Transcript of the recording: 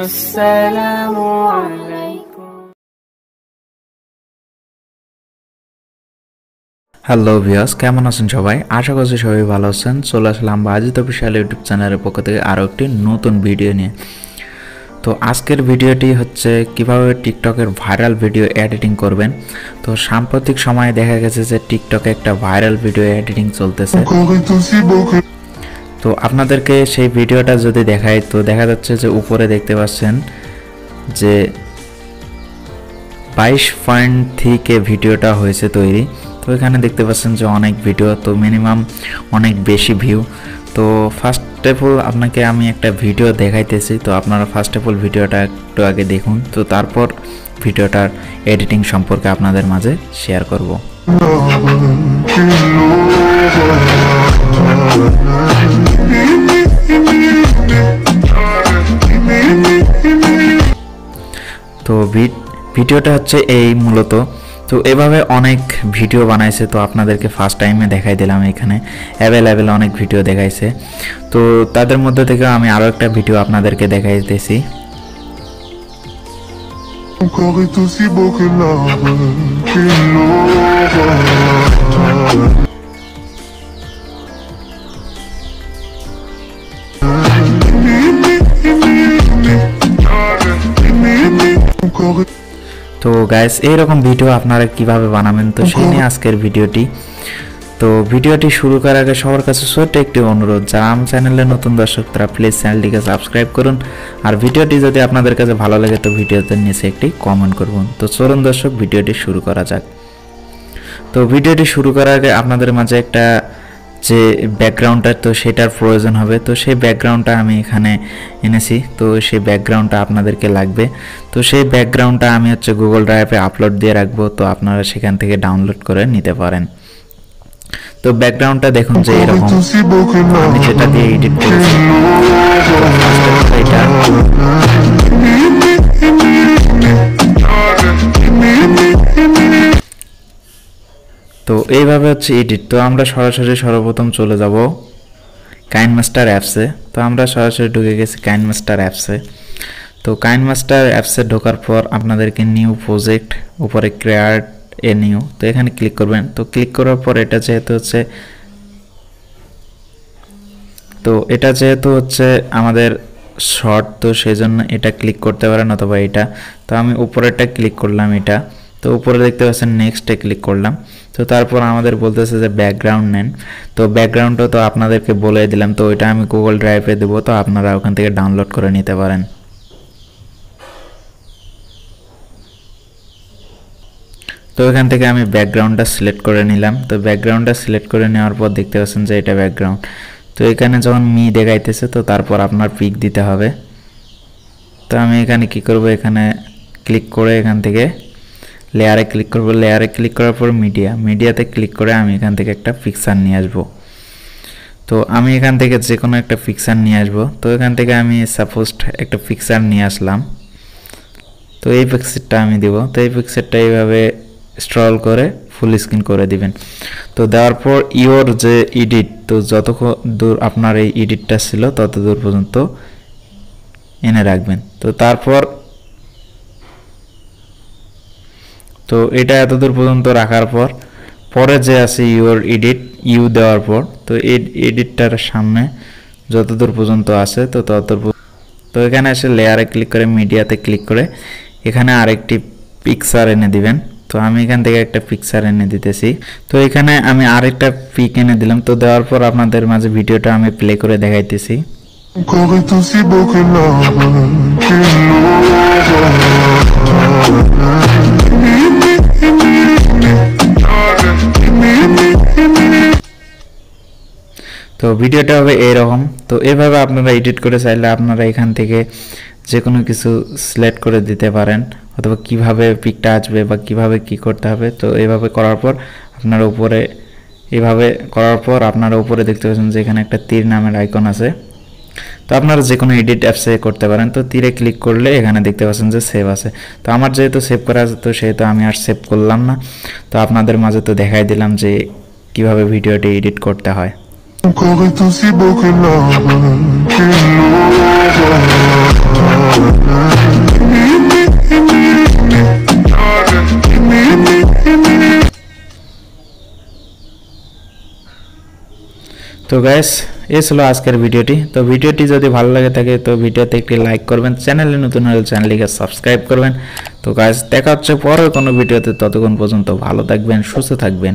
আসসালামু আলাইকুম। Hello viewers, কেমন আছেন সবাই? আশা করছি সবাই ভালো আছেন। চলে আসলাম বাজিত অফিসিয়াল ইউটিউব চ্যানেলের পক্ষ থেকে আরও একটি নতুন ভিডিও নিয়ে। তো আজকের ভিডিওটি হচ্ছে কিভাবে টিকটকের ভাইরাল ভিডিও এডিটিং করবেন। তো সাম্প্রতিক সময়ে দেখা গেছে যে টিকটকে একটা ভাইরাল ভিডিও এডিটিং চলতেছে। তো আপনাদেরকে সেই ভিডিওটা যদি দেখাই, তো দেখা যাচ্ছে যে উপরে দেখতে পাচ্ছেন যে 22.3 ভিডিওটা হয়েছে তৈরি। তো এখানে দেখতে পাচ্ছেন যে অনেক ভিডিও, তো মিনিমাম অনেক বেশি ভিউ। তো ফার্স্ট অফ অল আপনাকে আমি একটা ভিডিও দেখাইতেছি, তো আপনারা ফার্স্ট অফ অল ভিডিওটা একটু আগে দেখুন, তো তারপর ভিডিওটার এডিটিং সম্পর্কে আপনাদের মাঝে শেয়ার করব। তো ভিডিওটা হচ্ছে এই মূলত। তো এভাবে অনেক ভিডিও বানাইছে, তো আপনাদেরকে ফার্স্ট টাইমে দেখাই দিলাম। এখানে অ্যাভেলেবেল অনেক ভিডিও দেখাইছে, তো তাদের মধ্যে থেকে আমি আরও একটা ভিডিও আপনাদেরকে দেখাইতেছি। তো গাইস, এইরকম ভিডিও আপনারা কিভাবে বানাবেন, তো সেই নিয়ে আজকের ভিডিওটি। তো ভিডিওটি শুরু করার আগে সবার কাছে ছোট্ট একটি অনুরোধ, যারা আমার চ্যানেলে নতুন দর্শক তারা প্লিজ চ্যানেলটিকে সাবস্ক্রাইব করুন। আর ভিডিওটি যদি আপনাদের কাছে ভালো লাগে তো ভিডিওতে নিচে একটি কমেন্ট করুন। তো চলুন দর্শক, ভিডিওটি শুরু করা যাক। তো ভিডিওটি শুরু করার আগে আপনাদের মাঝে একটা যে ব্যাকগ্রাউন্ডটা, তো সেটার প্রয়োজন হবে। তো সেই ব্যাকগ্রাউন্ডটা আমি এখানে এনেছি, তো সেই ব্যাকগ্রাউন্ডটা আপনাদেরকে লাগবে। তো সেই ব্যাকগ্রাউন্ডটা আমি হচ্ছে গুগল ড্রাইভে আপলোড দিয়ে রাখবো, তো আপনারা সেখান থেকে ডাউনলোড করে নিতে পারেন। তো ব্যাকগ্রাউন্ডটা দেখুন যে এরকম, আমি যেটা দিয়ে এডিট করেছি। এটা তো এইভাবে হচ্ছে এডিট। তো আমরা সরাসরি সর্বপ্রথম চলে যাব কাইনমাস্টার অ্যাপসে। তো আমরা সরাসরি ঢুকে গেছি কাইনমাস্টার অ্যাপসে। তো কাইনমাস্টার অ্যাপসে ঢোকার পর আপনাদেরকে নিউ প্রজেক্ট উপরে ক্রিয়েট এ নিউ, তো এখানে ক্লিক করবেন। তো ক্লিক করার পর এটা যেহেতু হচ্ছে আমাদের শর্ট, তো সেই জন্য এটা ক্লিক করতে পারেন অথবা এটা। তো আমি উপরেরটা ক্লিক করলাম এটা। তো উপরে দেখতে পাচ্ছেন নেক্সটে ক্লিক করলাম। তো তারপর আমাদের বলতেছে যে ব্যাকগ্রাউন্ড নেন। তো ব্যাকগ্রাউন্ডটা তো আপনাদেরকে বলে দিলাম, তো ওইটা আমি গুগল ড্রাইভে দেবো, তো আপনারা ওখান থেকে ডাউনলোড করে নিতে পারেন। তো এখান থেকে আমি ব্যাকগ্রাউন্ডটা সিলেক্ট করে নিলাম। তো ব্যাকগ্রাউন্ডটা সিলেক্ট করে নেওয়ার পর দেখতে পাচ্ছেন যে এটা ব্যাকগ্রাউন্ড। তো এখানে যখন মি দেখাইতেছে, তো তারপর আপনার পিক দিতে হবে। তো আমি এখানে কি করব, এখানে ক্লিক করে এখান থেকে লেয়ারে ক্লিক করব। লেয়ারে ক্লিক করার পর মিডিয়াতে ক্লিক করে আমি এখান থেকে একটা পিকচার নিয়ে আসব। তো আমি এখান থেকে যে কোনো একটা পিকচার নিয়ে আসব। তো এখান থেকে আমি সাপোজ একটা পিকচার নিয়ে আসলাম। তো এই পিকচারটা আমি দিব। তো এই পিকচারটা এইভাবে স্ক্রল করে ফুল স্ক্রিন করে দিবেন। তো দেওয়ার পর ইওর যে এডিট, তো যত দূর আপনার এই এডিটটা ছিল তত দূর পর্যন্ত এনে রাখবেন। তো তারপর তো এটা এত দূর পর্যন্ত রাখার পর পরে যে আছে ইওর এডিট, ইউ দেওয়ার পর তো এই এডিটটার সামনে যত দূর পর্যন্ত আছে তো তো এখানে এসে লেয়ারে ক্লিক করে মিডিয়াতে ক্লিক করে এখানে আরেকটি পিকচার এনে দিবেন। তো আমি এখান থেকে একটা পিকচার এনে দিতেছি। তো এখানে আমি আরেকটা পিক এনে দিলাম। তো দেওয়ার পর আপনাদের মাঝে ভিডিওটা আমি প্লে করে দেখাইতেছি। তো ভিডিওটা হবে এইরকম। তো এভাবে আপনারা এডিট করে চাইলে আপনারা এখান থেকে যে কোনো কিছু সিলেক্ট করে দিতে পারেন, অথবা কিভাবে পিকটা আসবে বা কিভাবে কি করতে হবে। তো এইভাবে করার পর আপনারা উপরে দেখতে পাচ্ছেন যে এখানে একটা তীর নামের আইকন আছে। তো আপনারা যে কোনো এডিট অ্যাপসে করতে পারেন। তো তীরে ক্লিক করলে এখানে দেখতে পাচ্ছেন যে সেভ আছে। তো আমার যেহেতু সেভ করা আছে, তো সেহেতু আমি আর সেভ করলাম না। তো আপনাদের মাঝে তো দেখাই দিলাম যে কিভাবে ভিডিওটি এডিট করতে হয়। তো গাইস এই ছিল আজকের ভিডিওটি। তো ভিডিওটি যদি ভালো লাগে থাকে তো ভিডিওতে একটি লাইক করবেন, চ্যানেলে নতুন হলে চ্যানেলটিকে সাবস্ক্রাইব করবেন। তো গাইস দেখা হচ্ছে পরের কোনো ভিডিওতে, ততক্ষণ পর্যন্ত ভালো থাকবেন, সুস্থ থাকবেন।